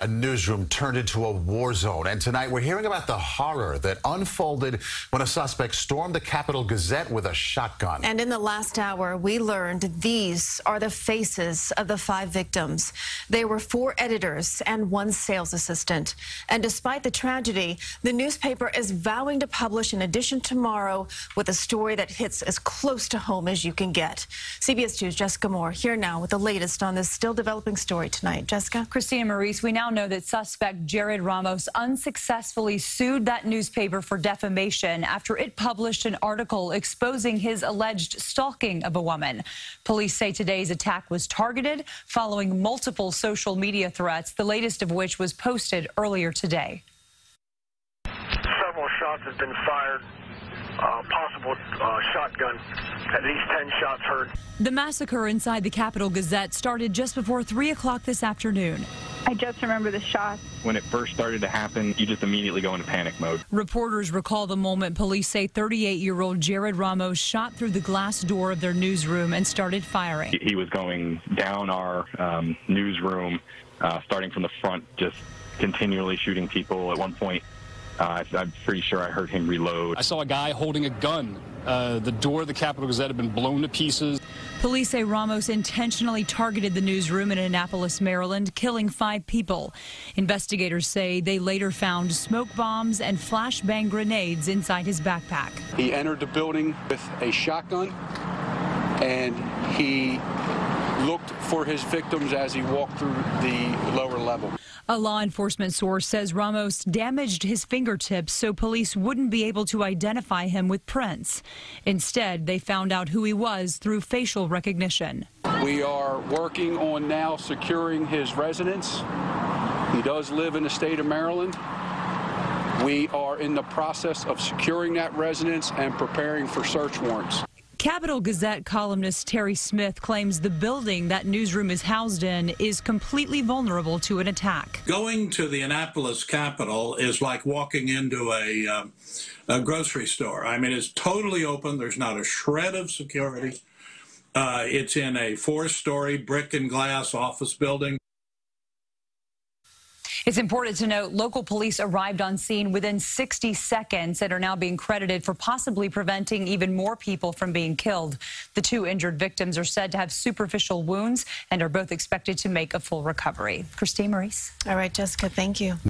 A newsroom turned into a war zone, and tonight we're hearing about the horror that unfolded when a suspect stormed the Capitol Gazette with a shotgun. And in the last hour, we learned these are the faces of the 5 victims. They were 4 editors and 1 sales assistant. And despite the tragedy, the newspaper is vowing to publish an edition tomorrow with a story that hits as close to home as you can get. CBS 2's Jessica Moore here now with the latest on this still developing story tonight. Jessica? Christina Maurice, we now know that suspect Jared Ramos unsuccessfully sued that newspaper for defamation after it published an article exposing his alleged stalking of a woman. Police say today's attack was targeted following multiple social media threats, the latest of which was posted earlier today. Several shots have been fired. Possible shotgun. At least 10 shots heard. The massacre inside the Capitol Gazette started just before 3 o'clock this afternoon. I just remember the shots. When it first started to happen, you just immediately go into panic mode. Reporters recall the moment police say 38-year-old Jared Ramos shot through the glass door of their newsroom and started firing. He was going down our newsroom, starting from the front, just continually shooting people. At one point, I'm pretty sure I heard him reload. I saw a guy holding a gun. The door of the Capitol Gazette had been blown to pieces. Police say Ramos intentionally targeted the newsroom in Annapolis, Maryland, killing 5 people. Investigators say they later found smoke bombs and flashbang grenades inside his backpack. He entered the building with a shotgun, and he looked for his victims as he walked through the lower level. A law enforcement source says Ramos damaged his fingertips so police wouldn't be able to identify him with prints. Instead, they found out who he was through facial recognition. We are working on now securing his residence. He does live in the state of Maryland. We are in the process of securing that residence and preparing for search warrants. Capitol Gazette columnist Terry Smith claims the building that newsroom is housed in is completely vulnerable to an attack. Going to the Annapolis Capitol is like walking into a grocery store. I mean, it's totally open. There's not a shred of security. It's in a 4-story brick and glass office building. It's important to note local police arrived on scene within 60 seconds and are now being credited for possibly preventing even more people from being killed. The 2 injured victims are said to have superficial wounds and are both expected to make a full recovery. Christine Maurice. All right, Jessica, thank you.